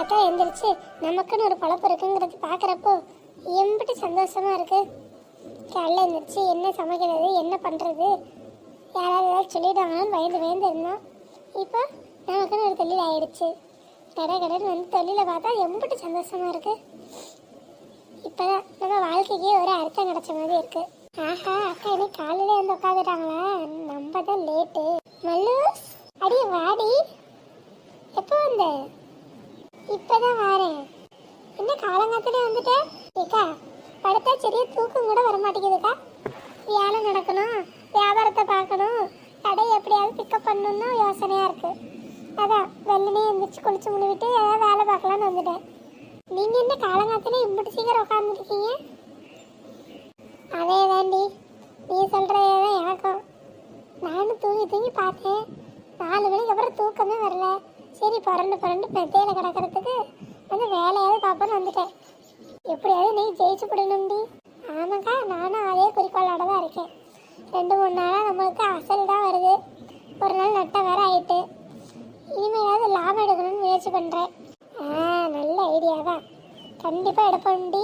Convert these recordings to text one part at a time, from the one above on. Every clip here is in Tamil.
காலங்காத்தால எழுந்திரிச்சு நமக்குன்னு ஒரு பழப்பு இருக்குங்கிறது பார்க்குறப்போ எம்பிட்டு சந்தோஷமா இருக்கு. காலைல எழுந்திரிச்சு என்ன சமைக்கிறது என்ன பண்ணுறது யாராவது ஏதாவது சொல்லிடுவாங்கன்னு பயந்து இருந்தோம். இப்போ நமக்குன்னு ஒரு தொழில் ஆயிடுச்சு. கடைன்னு வந்து தொழிலை பார்த்தா எம்பிட்டு சந்தோஷமா இருக்கு. இப்போதான் நம்ம வாழ்க்கைக்கே ஒரு அர்த்தம் கிடைச்ச மாதிரி இருக்கு. ஆஹா, அக்கா இன்னைக்கு காலையில வந்து உட்காந்துட்டாங்களா? நம்ம தான் லேட்டு. மல்லு அடி வாடி, எப்போ வந்த? இப்பதான் வாரேன். என்ன காலங்காத்திலே வந்துட்டேன்? ஏக்கா படுத்தா சரியா தூக்கம் கூட வர மாட்டேங்குதுக்கா. வேலை நடக்கணும், வியாபாரத்தை பார்க்கணும், கடையை எப்படியாவது பிக்கப் பண்ணணும்னு யோசனையா இருக்கு. அதான் வெள்ளனே எழுந்திரிச்சு குளிச்சு முழுவிட்டு ஏதாவது வேலை பார்க்கலான்னு வந்துட்டேன். நீங்க என்ன காலங்காத்திலே இப்படி சீக்கிரம் உட்காந்துருக்கீங்க? அதே தாண்டி நீ சொல்றதான் எனக்கும். நானும் தூங்கி பார்த்தேன். 4 மணிக்கு அப்புறம் தூக்கமே வரல. சரி புரண்டு மெத்தையில கிடக்கிறதுக்கு வந்து வேலையாவது பார்ப்போன்னு வந்துட்டேன். எப்படியாவது நீ ஜெயிச்சு போடணும்டி. ஆமாக்கா, நானும் அதே குறிக்கோளோட தான் இருக்கேன். 2-3 நாளாக நம்மளுக்கு அசல் தான் வருது. ஒரு நாள் நட்டை வேற ஆயிட்டு. இனிமேலாவது லாபம் எடுக்கணும்னு முயற்சி பண்ணுறேன். நல்ல ஐடியா தான், கண்டிப்பாக எடுப்போம்டி.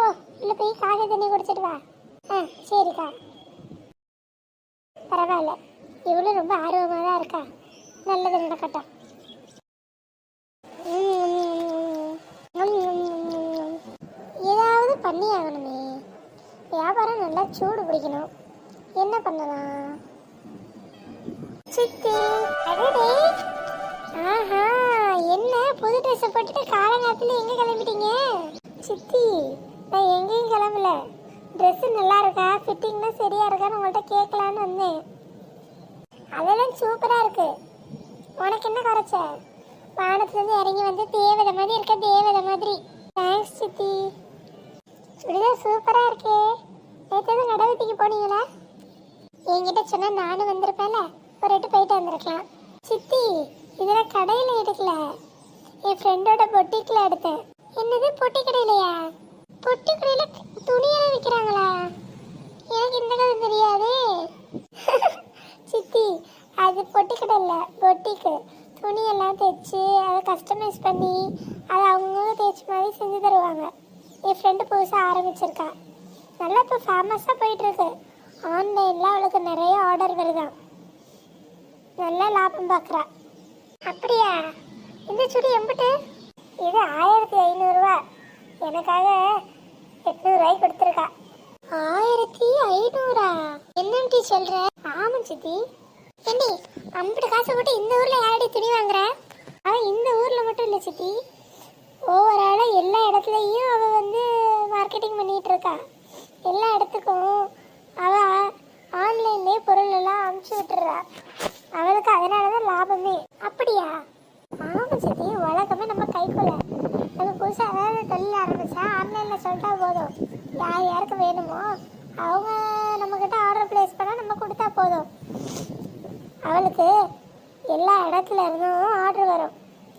ஓ, இல்லை போய் காகை தண்ணி குடிச்சிட்டு வா. சரிக்கா. பரவாயில்ல, இவ்வளோ ரொம்ப ஆர்வமாக தான் இருக்கா. நல்லது நடக்கட்டும். ஏதாவது பண்ணி ஆகணுமே. வியாபாரம் நல்லா சூடு பிடிக்கணும். என்ன பண்ணலாம்? சித்தி, அடடே, ஆஹா, என்ன புது ட்ரெஸ் போட்டுட்டு காலங்காலத்துல எங்க கிளம்பிட்டீங்க? சித்தி, நான் எங்கேயும் கிளம்பல. ட்ரெஸ் நல்லா இருக்கா, ஃபிட்டிங்லாம் சரியா இருக்கான்னு உங்கள்கிட்ட கேட்கலான்னு வந்தேன். அதெல்லாம் சூப்பரா இருக்கு. உனக்கு என்ன குறைச்ச? வானத்துலேருந்து இறங்கி வந்து தேவதை மாதிரி இருக்க, தேவதை மாதிரி. தேங்க்ஸ் சித்தி. சுடிதார் சூப்பரா இருக்கே. நேற்று நடவடிக்கைக்கு போனீங்களா? என்கிட்ட சொன்னா நானும் வந்திருப்பேன்ல, ஒரு எட்டு போயிட்டு வந்திருக்கலாம். சித்தி, இதில் கடையில் எடுக்கல, என் ஃப்ரெண்டோட பொட்டிக்கில் எடுத்தேன். என்னது, பொட்டி கடையிலையா? பொட்டி கடையில துணியெல்லாம் விற்கிறாங்களா? எனக்கு இந்த கதை தெரியாது. சித்தி, அது பொட்டி கடை இல்லை, பொட்டிக்கு. துணியெல்லாம் தைச்சு அதை கஸ்டமைஸ் பண்ணி அதை அவங்க தைச்ச மாதிரி செஞ்சு தருவாங்க. என் ஃப்ரெண்டு புதுசாக ஆரம்பிச்சிருக்கா. நல்லா இப்போ ஃபேமஸாக போயிட்டுருக்கு. ஆன்லைனில் அவளுக்கு நிறைய ஆர்டர் வருதான். நல்லா லாபம் பார்க்குறா. அப்படியா? இந்த சுடி எம்பிட்டு? இது 1500 ரூபா. எனக்காக 800 ரூபாய்க்கு கொடுத்துருக்கா. 1500? என்னன்னு சொல்ற? ஆமா சித்தி. என்னடி அம்பிட்டு காசு போட்டு இந்த ஊர்ல யாரடி துணி வாங்குற? அவன் இந்த ஊர்ல மட்டும் இல்லை சித்தி, ஓவரால எல்லா இடத்துலையும் அவ வந்து மார்க்கெட்டிங் பண்ணிட்டு இருக்கா. எல்லா இடத்துக்கும் அவ ஆன்லைன்லேயே பொருள் எல்லாம் அனுப்பிச்சு விட்டுறா. அவளுக்கு அதனாலதான் லாபமே. அப்படியா? ஆமா சித்தி, உலகமே நம்ம கைக்குள்ள. நம்ம புதுசாக ஏதாவது தொழில் ஆரம்பிச்சா ஆன்லைனில் சொல்லிட்டா போதும். யாருக்கு வேணுமோ அவங்க நம்மக்கிட்ட ஆர்டர் ப்ளேஸ் பண்ணால் நம்ம கொடுத்தா போதும். அவளுக்கு எல்லா இடத்துல இருந்தும் ஆர்டர் வரும்.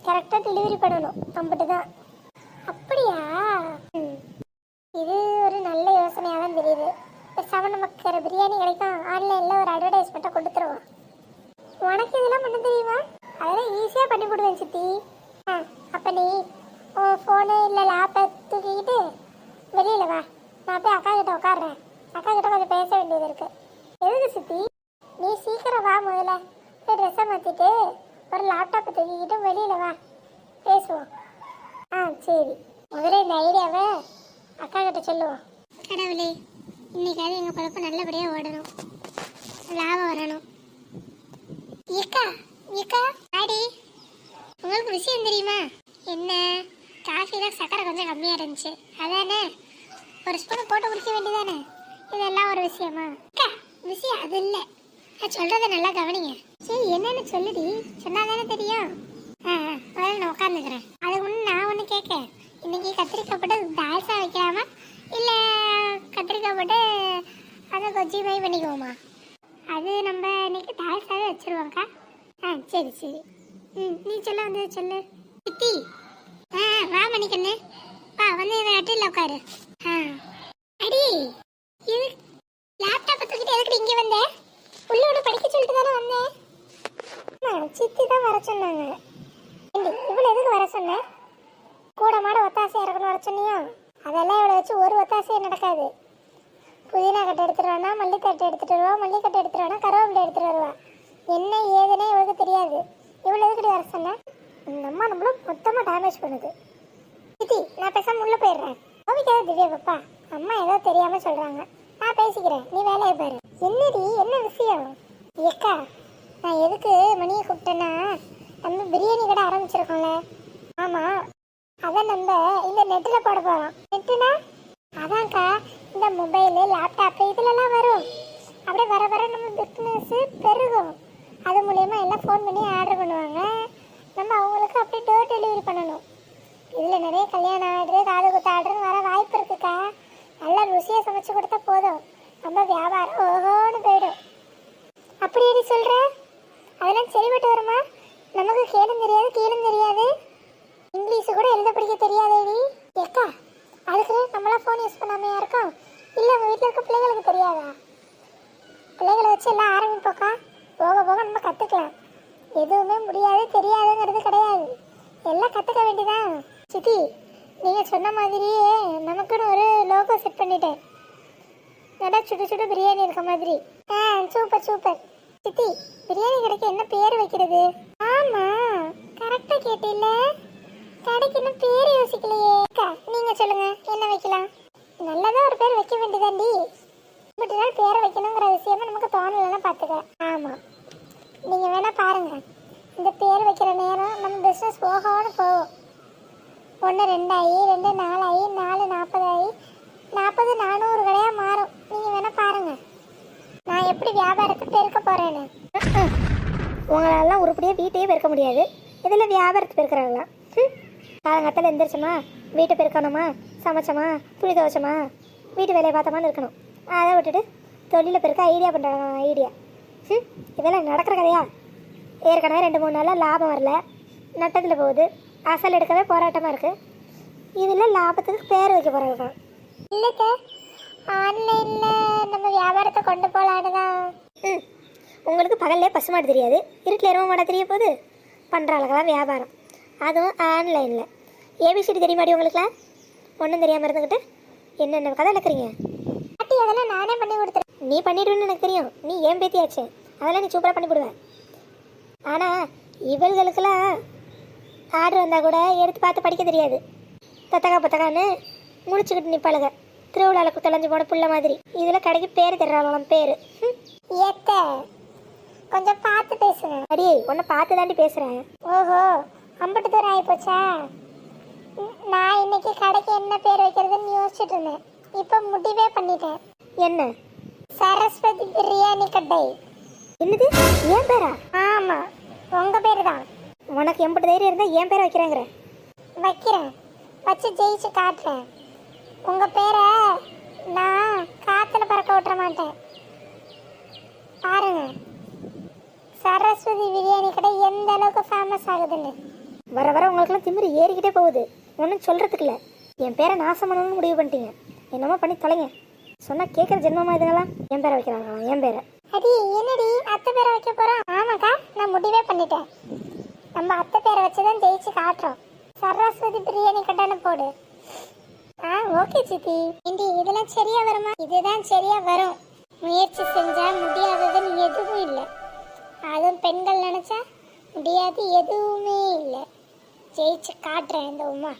கரெக்டாக டெலிவரி பண்ணணும், நம்மகிட்ட தான். அப்படியா? இது ஒரு நல்ல யோசனையாக தான் தெரியுது. பேசாமல் நமக்கு பிரியாணி கிடைக்கும், ஆன்லைனில் ஒரு அட்வர்டைஸ்மெண்ட்டை கொடுத்துருவோம். உனக்கு இதெல்லாம் பண்ண தெரியுமா? அதெல்லாம் ஈஸியாக பண்ணி போடுவேன் சித்தி. அப்போ நீ ஃபோனு இல்லை லேப்பை தூக்கிக்கிட்டு வெளியில் வா. நான் போய் அக்கா கிட்ட உட்காடுறேன். அக்கா கிட்ட கொஞ்சம் பேச வேண்டியது இருக்கு. எதுக்கு சித்தி? நீ சீக்கிரம் வா. முதல்ல போய் ட்ரெஸ்ஸை மாற்றிட்டு ஒரு லேப்டாப்பை தூக்கிக்கிட்டு வெளியில் வா, பேசுவோம். சரி. முதல்ல இந்த ஐடியாவை அக்கா கிட்ட சொல்லுவோம். கடவுளே, இன்னைக்காவது எங்கள் பழப்பம் நல்லபடியாக ஓடணும், லாபம் வரணும். ஏக்கா ஏக்கா ஆடி, உங்களுக்கு விஷயம் தெரியுமா? என்ன? காஃபியில் சக்கரை கொஞ்சம் கம்மியாக இருந்துச்சு, அதானே ஒரு ஸ்பூனை போட்டு குடிக்க வேண்டியதானே? இதெல்லாம் ஒரு விஷயமா? அக்கா, விஷயம் அது இல்லை. நான் சொல்கிறத நல்லா கவனிங்க. சரி, என்னன்னு சொல்லுடி, சொன்னாதானே தெரியும். முதல்ல நான் உட்காந்துக்கிறேன். அது ஒன்று நான் ஒன்று கேட்க. இன்னைக்கு கத்திரிக்காய் போட்டு தால்சா வைக்கலாமா, இல்லை கத்திரிக்காய் போட்டு அதை கொச்சி மாதிரி பண்ணிக்குவோமா? அது நம்ம இன்னைக்கு தால்சாவே வச்சுருவோங்க்கா. சரி சரி. நீ சொல்ல வந்து சொல்லு. சித்தி, வா மணிக்கண்ணு, வா வந்து இந்த கட்டில உட்காரு. அடி, இது லேப்டாப் தூக்கிட்டு எதுக்கு இங்கே வந்தேன்? உள்ளோட படிக்க சொல்லிட்டு தானே வந்தேன். சித்தி தான் வர சொன்னாங்க. ஏண்டி இவ்வளவு எதுக்கு வர சொன்ன? கூட மாட ஒத்தாசையா இருக்கணும் வர சொன்னியோ? அதெல்லாம் இவ்வளவு வச்சு ஒரு ஒத்தாசையும் நடக்காது. புதினா கட்டை எடுத்துட்டு வானா, மல்லித்தட்டை எடுத்துட்டு வருவா, மல்லிக்கட்டை எடுத்துட்டு வானா, கருவேப்பிலை எடுத்துட்டு வருவா. என்ன ஏதுன்னே இவளுக்கு தெரியாது. இவ்வளவு எதுக்கிட்டு வர சொன்ன? இந்த அம்மா நம்மளும் மொத்தமா டேமேஜ் பண்ணுது. சித்தி, நான் பேசாம உள்ள போயிடுறேன். கோவிக்காத திவ்யா பாப்பா, அம்மா ஏதோ தெரியாம சொல்றாங்க. நான் பேசிக்கிறேன், நீ வேலையை பாரு. என்னடி, என்ன விஷயம்? ஏக்கா, நான் எதுக்கு மணியை கூப்பிட்டேன்னா, நம்ம பிரியாணி கடை ஆரம்பிச்சிருக்கோம்ல. ஆமா, அதை நம்ம இந்த நெட்டில் போட போறோம். நெட்டுனா அதான்க்கா, இந்த மொபைலு, லேப்டாப்பு இதுலலாம் வரும். அப்படியே வர வர நம்ம பிஸ்னஸ் பெருகும். அது மூலயமா எல்லாம் ஃபோன் பண்ணி ஆர்டர் பண்ணுவாங்க. நம்ம அவங்களுக்கு அப்படியே டோர் டெலிவரி பண்ணணும். இதில் நிறைய கல்யாண ஆர்டரு, காது குத்து ஆர்டர்னு வர வாய்ப்பு இருக்குக்கா. நல்லா ருசியாக சமைச்சு கொடுத்தா போதும், நம்ம வியாபாரம் ஓஹோன்னு போயிடும். அப்படி எப்படி சொல்கிற? அதெல்லாம் சரிபட்டு வருமா? நமக்கு கேளும் தெரியாது கீழும் தெரியாது, இங்கிலீஷு கூட எழுத படிக்க தெரியாதேடி. ஏக்கா, அதுக்கு நம்மளாம் ஃபோன் யூஸ் பண்ணாமையா இருக்கோம்? இல்லை உங்கள் வீட்டில் இருக்க பிள்ளைகளுக்கு தெரியாதா? பிள்ளைகளை வச்சு எல்லாம் ஆரம்பிப்போக்கா. போக போக நம்ம கற்றுக்கலாம். எதுவுமே முடியாது தெரியாதுங்கிறது கிடையாது, எல்லாம் கற்றுக்க வேண்டியதான். சித்தி, நீங்கள் சொன்ன மாதிரியே நமக்குன்னு ஒரு லோகோ செட் பண்ணிட்டேன். நல்லா சுடு சுடு பிரியாணி இருக்க மாதிரி. Super super. சித்தி, பிரியாணி கடைக்கு என்ன பேர் வைக்கிறது? ஆமாம், கரெக்டாக கேட்டில்ல. கடைக்கு இன்னும் பேர் யோசிக்கலையே. அக்கா, நீங்கள் சொல்லுங்க, என்ன வைக்கலாம்? நல்லதாக ஒரு பேர் வைக்க வேண்டியதாண்டி. இப்படி நாள் பேரை வைக்கணுங்கிற விஷயமா நமக்கு தோணலைன்னா பார்த்துக்க. ஆமாம், நீங்கள் வேணால் பாருங்கள். இந்த பேர் வைக்கிற நேரம் நம்ம பிஸ்னஸ் போகணும்னு போகும். 1 2 ஆகி 2 4 ஆகி 4 40 ஆகி 40 400 கடையாக மாறும். நீங்கள் வேணால் பாருங்கள் நான் எப்படி வியாபாரத்தை பெருக்க போகிறேன்னு. உங்களாலாம் உருப்படியாக வீட்டையே பெருக்க முடியாது, இதில் வியாபாரத்தை பெருக்கிறாங்களாம். காலங்கத்தில் எந்திரிச்சோமா, வீட்டை பெருக்கணுமா, சமைச்சோமா, துணி துவைச்சோமா, வீட்டு வேலையை பார்த்தோமான்னு இருக்கணும். அதை விட்டுட்டு தொழிலை பெருக்க ஐடியா பண்ணுறாங்க. ஐடியா இதெல்லாம் நடக்கிற கதையா? ஏற்கனவே 2 3 நாளில் லாபம் வரல, நட்டத்தில் போகுது, அசல் எடுக்கவே போராட்டமாக இருக்குது. இதில் லாபத்துக்கு பேர் வைக்க போகிறாங்க. இல்லைக்க, ஆன்லைனில் நம்ம வியாபாரத்தை கொண்டு போகலான்னு தான். உங்களுக்கு பகல்லே பசுமாடு தெரியாது, இருட்டில் எருவ மாட தெரிய போகுது. பண்ணுற அளவுக்கு வியாபாரம், அதுவும் ஆன்லைனில். ஏபிசிடி தெரியுமாடி உங்களுக்குலாம்? ஒன்றும் தெரியாமல் இருந்துக்கிட்டு என்னென்ன கதை நடக்கிறீங்க? பாட்டி, அதெல்லாம் நானே பண்ணி கொடுத்துறேன். நீ பண்ணிடுவேன்னு எனக்கு தெரியும், நீ ஏன் பேத்தியாச்சு, அதெல்லாம் நீ சூப்பராக பண்ணி கொடுவேன். ஆனால் இவர்களுக்கெல்லாம் ஆர்டர் வந்தால் கூட எடுத்து பார்த்து படிக்க தெரியாது. தத்தக்கா பத்தக்கான்னு முடிச்சுக்கிட்டு நிற்பாளுங்க, திருவிழாவில் தொலைஞ்சு போன புள்ள மாதிரி. இதில் கடைக்கு பேர் தெரியாமலாம் பேர். ஏத்த கொஞ்சம் பார்த்து பேசுங்க. அடியே, உன்னை பார்த்து தாண்டி பேசுகிறேன். ஓஹோ, அம்பட்டு தூரம் ஆகிப்போச்சா? நான் இன்னைக்கு கடைக்கு என்ன பேர் வைக்கிறதுன்னு யோசிச்சுட்டு இருந்தேன். இப்போ முடிவே பண்ணிட்டேன். என்ன? சரஸ்வதி பிரியாணி கடை. என்னது, ஏன் பேரா? ஆமாம், உங்கள் பேர் தான். உனக்கு எம்பட்டு தைரியம் இருந்தால் ஏன் பேரை வைக்கிறேங்கிற? வைக்கிறேன், வச்சு ஜெயிச்சு காட்டுறேன். உங்கள் பேரை நான் காற்றுல பறக்க விட்டுற மாட்டேன். பாருங்க, சரஸ்வதி பிரியாணி கடை எந்த அளவுக்கு ஃபேமஸ் ஆகுதுன்னு. வர வர உங்களுக்குலாம் திமிரு ஏறிக்கிட்டே போகுது. ஒன்றும் சொல்கிறதுக்கு இல்லை, என் பேரை நாசம் பண்ணணும்னு முடிவு பண்ணிட்டீங்க. என்னமோ பண்ணி தொலைங்க. சொன்னால் கேட்குற ஜென்மமாக இதுங்களாம் என் பேரை வைக்கிறாங்க. என் பேரை அடி என்னடி அத்தை பேரை வைக்க போகிறோம்? ஆமாக்கா, நான் முடிவே பண்ணிட்டேன். நம்ம அத்தை பேரை வச்சு தான் ஜெயிச்சு காட்டுறோம். சரஸ்வதி பிரியாணி கடைன்னு போடு. ஓகே சித்தி. இண்டி, இதெல்லாம் சரியா வருமா? இதுதான் சரியா வரும். முயற்சி செஞ்சா முடியாததுன்னு எதுவும் இல்லை. அதுவும் பெண்கள் நினைச்சா முடியாது எதுவுமே இல்லை. ஜெயிச்சு காட்டுறேன் இந்த உமா.